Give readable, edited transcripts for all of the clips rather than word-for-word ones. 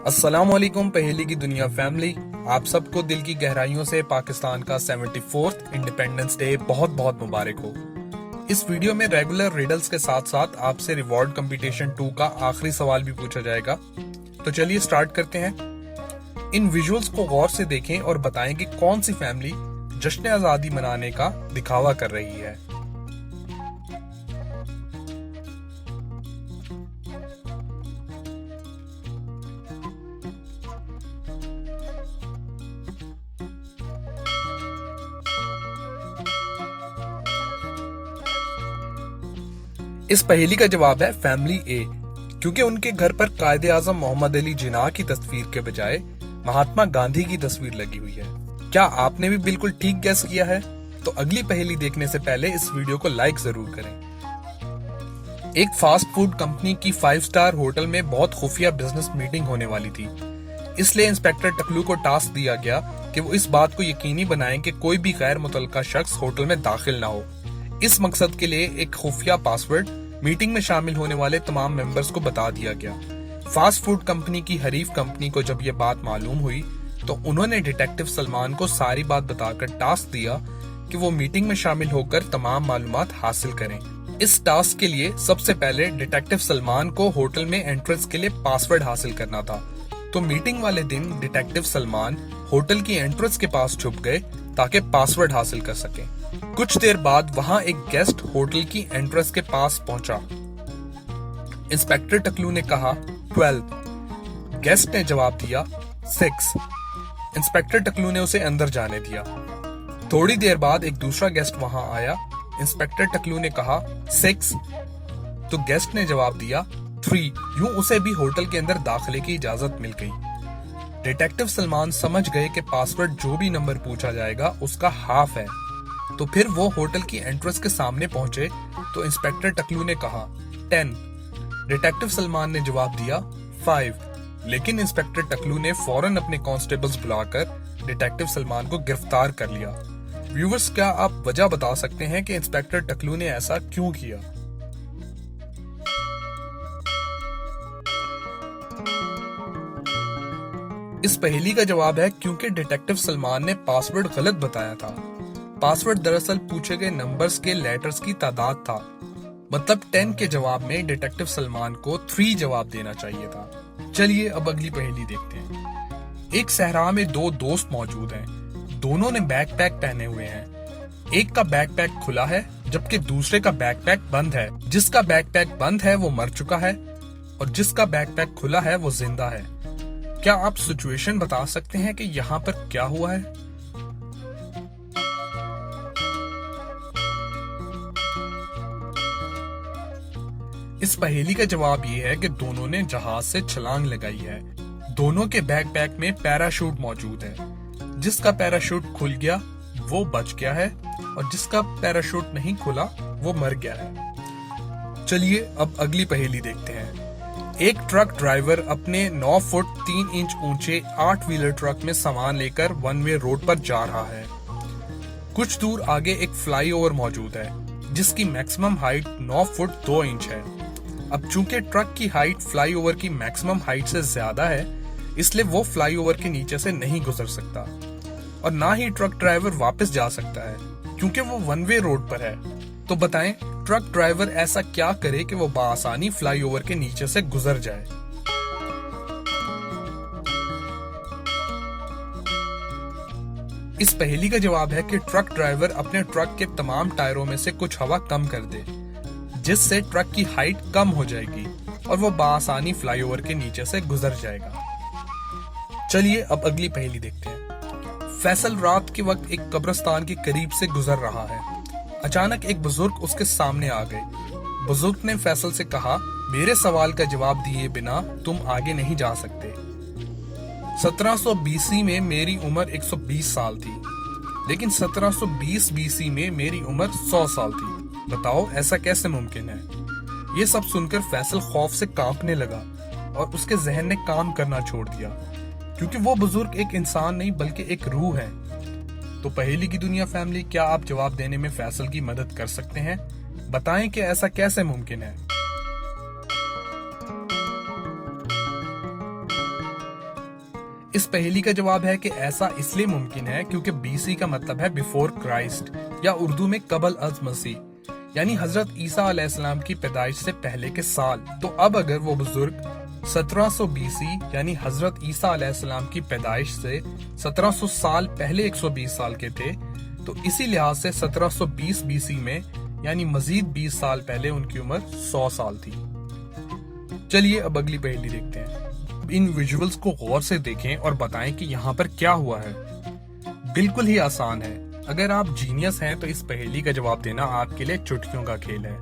अस्सलामुअलैकुम पहेली की दुनिया फैमिली। आप सबको दिल की गहराइयों से पाकिस्तान का 74th इंडिपेंडेंस डे बहुत बहुत मुबारक हो। इस वीडियो में रेगुलर रिडल्स के साथ साथ आपसे रिवॉर्ड कंपटीशन 2 का आखिरी सवाल भी पूछा जाएगा। तो चलिए स्टार्ट करते हैं। इन विजुअल्स को गौर से देखें और बताएं कि कौन सी फैमिली जश्न आजादी मनाने का दिखावा कर रही है। इस पहेली का जवाब है फैमिली ए, क्योंकि उनके घर पर कायदे आजम मोहम्मद अली जिन्ना की तस्वीर के बजाय महात्मा गांधी की तस्वीर लगी हुई है। क्या आपने भी बिल्कुल ठीक गैस किया है? तो अगली पहेली देखने से पहले इस वीडियो को लाइक जरूर करें। एक फास्ट फूड कंपनी की 5 स्टार होटल में बहुत खुफिया बिजनेस मीटिंग होने वाली थी। इसलिए इंस्पेक्टर टकलू को टास्क दिया गया कि वो इस बात को यकीनी बनाएं कि कोई भी गैर मुतल्लका शख्स होटल में दाखिल ना हो। इस मकसद के लिए एक खुफिया पासवर्ड मीटिंग में शामिल होने वाले तमाम मेंबर्स को बता दिया गया। फास्ट फूड कंपनी की हरीफ कंपनी को जब ये बात मालूम हुई तो उन्होंने डिटेक्टिव सलमान को सारी बात बताकर टास्क दिया कि वो मीटिंग में शामिल होकर तमाम मालूमात हासिल करें। इस टास्क के लिए सबसे पहले डिटेक्टिव सलमान को होटल में एंट्रेंस के लिए पासवर्ड हासिल करना था। तो मीटिंग वाले दिन डिटेक्टिव सलमान होटल की एंट्रेंस के पास छुप गए ताकि पासवर्ड हासिल कर सकें। कुछ देर बाद वहां एक गेस्ट होटल की एंट्रेंस के पास पहुंचा। इंस्पेक्टर टकलू ने कहा 12। गेस्ट ने जवाब दिया 6। इंस्पेक्टर टकलू ने उसे अंदर जाने दिया। थोड़ी देर बाद एक दूसरा गेस्ट वहां आया। इंस्पेक्टर टकलू ने कहा 6, तो गेस्ट ने जवाब दिया 3। यूं उसे भी होटल के अंदर दाखिले की इजाजत मिल गई। डिटेक्टिव सलमान समझ गए कि पासवर्ड जो भी नंबर पूछा जाएगा उसका हाफ है। तो फिर वो होटल की एंट्रेंस के सामने पहुंचे तो इंस्पेक्टर टकलू ने कहा 10। डिटेक्टिव सलमान ने जवाब दिया 5, लेकिन इंस्पेक्टर टकलू ने फौरन अपने कांस्टेबल्स बुलाकर डिटेक्टिव सलमान को गिरफ्तार कर लिया। व्यूअर्स, क्या आप वजह बता सकते हैं कि इंस्पेक्टर टकलू ने ऐसा क्यों किया? इस पहेली का जवाब है क्योंकि डिटेक्टिव सलमान ने पासवर्ड गलत बताया था। पासवर्ड दरअसल पूछे गए नंबर्स के लेटर्स की तादाद था। मतलब 10 के जवाब में डिटेक्टिव सलमान को 3 जवाब देना चाहिए था। चलिए अब अगली पहेली देखते हैं। एक सहरा में 2 दोस्त मौजूद हैं। दोनों ने बैकपैक पहने हुए हैं। एक का बैकपैक खुला है जबकि दूसरे का बैकपैक बंद है। जिसका बैकपैक बंद है वो मर चुका है और जिसका बैकपैक खुला है वो जिंदा है। क्या आप सिचुएशन बता सकते हैं कि यहाँ पर क्या हुआ है? इस पहेली का जवाब ये है कि दोनों ने जहाज से छलांग लगाई है। दोनों के बैकपैक में पैराशूट मौजूद है। जिसका पैराशूट खुल गया वो बच गया है और जिसका पैराशूट नहीं खुला वो मर गया है। चलिए अब अगली पहेली देखते हैं। एक ट्रक ड्राइवर अपने 9 फुट 3 इंच ऊंचे 8 व्हीलर ट्रक में सामान लेकर वन वे रोड पर जा रहा है। कुछ दूर आगे एक फ्लाईओवर मौजूद है जिसकी मैक्सिमम हाइट 9 फुट 2 इंच है। अब चूंकि ट्रक की हाइट फ्लाईओवर की मैक्सिमम हाइट से ज्यादा है इसलिए वो फ्लाईओवर के नीचे से नहीं गुजर सकता और ना ही ट्रक ड्राइवर वापस जा सकता है क्योंकि वो वन वे रोड पर है। तो बताएं ट्रक ड्राइवर ऐसा क्या करे कि वो बआसानी फ्लाईओवर के नीचे से गुजर जाए? इस पहेली का जवाब है कि ट्रक ड्राइवर अपने ट्रक के तमाम टायरों में से कुछ हवा कम कर दे जिससे ट्रक की हाइट कम हो जाएगी और वो बआसानी फ्लाईओवर के नीचे से गुजर जाएगा। चलिए अब अगली पहेली देखते हैं। फैसल रात के वक्त एक कब्रिस्तान के करीब से गुजर रहा है। अचानक एक बुजुर्ग उसके सामने आ गए। बुजुर्ग ने फैसल से कहा, मेरे सवाल का जवाब दिए बिना तुम आगे नहीं जा सकते। 1720 में मेरी उम्र 120 साल थी, लेकिन 1720 BC में मेरी उम्र 100 साल थी। बताओ ऐसा कैसे मुमकिन है? ये सब सुनकर फैसल खौफ से कांपने लगा और उसके जहन ने काम करना छोड़ दिया क्योंकि वो बुजुर्ग एक इंसान नहीं बल्कि एक रूह है। तो पहेली की दुनिया फैमिली, क्या आप जवाब देने में फैसल की मदद कर सकते हैं? बताएं कि ऐसा कैसे मुमकिन है। इस पहेली का जवाब है कि ऐसा इसलिए मुमकिन है क्योंकि बीसी का मतलब है बिफोर क्राइस्ट या उर्दू में कबल अज मसीह, यानी हजरत ईसा अलैहिस्सलाम की पैदाइश से पहले के साल। तो अब अगर वो बुजुर्ग 1700 बीसी यानी हजरत ईसा अलैहिस्सलाम की पैदाइश से 1700 साल पहले 120 साल के थे, तो इसी लिहाज से 1720 बीसी में यानी मजीद 20 साल पहले उनकी उम्र 100 साल थी। चलिए अब अगली पहेली देखते हैं। इन विजुअल्स को गौर से देखें और बताएं कि यहाँ पर क्या हुआ है। बिल्कुल ही आसान है। अगर आप जीनियस हैं तो इस पहेली का जवाब देना आपके लिए चुटकियों का खेल है।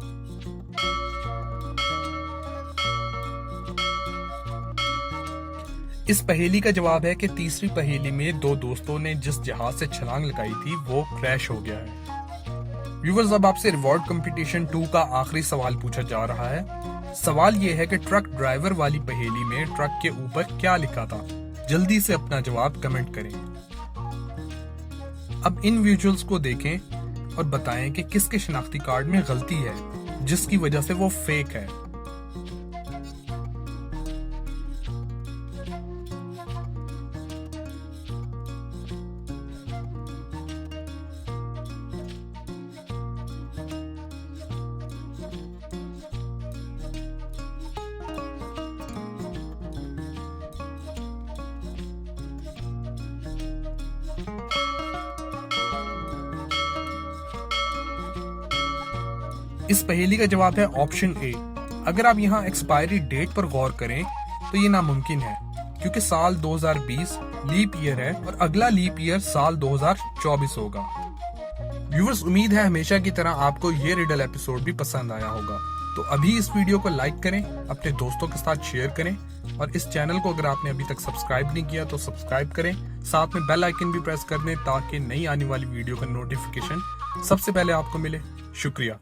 इस पहेली का जवाब है कि तीसरी पहेली में दो दोस्तों ने जिस जहाज से छलांग लगाई थी वो क्रैश हो गया है। व्यूअर्स, अब आपसे रिवॉर्ड कंपटीशन 2 का आखिरी सवाल पूछा जा रहा है। सवाल ये है कि ट्रक ड्राइवर वाली पहेली में ट्रक के ऊपर क्या लिखा था? जल्दी से अपना जवाब कमेंट करें। अब इन विजुअल्स को देखें और बताएं कि किसके शनाख्ती कार्ड में गलती है जिसकी वजह से वो फेक है। इस पहेली का जवाब है ऑप्शन ए। अगर आप यहाँ एक्सपायरी डेट पर गौर करें तो ये नामुमकिन है क्योंकि साल 2020 लीप ईयर है और अगला लीप ईयर साल 2024 होगा। व्यूअर्स, उम्मीद है हमेशा की तरह आपको ये रिडल एपिसोड भी पसंद आया होगा। तो अभी इस वीडियो को लाइक करें, अपने दोस्तों के साथ शेयर करें और इस चैनल को अगर आपने अभी तक सब्सक्राइब नहीं किया तो सब्सक्राइब करें। साथ में बेल आइकन भी प्रेस कर दें ताकि नई आने वाली वीडियो का नोटिफिकेशन सबसे पहले आपको मिले। शुक्रिया।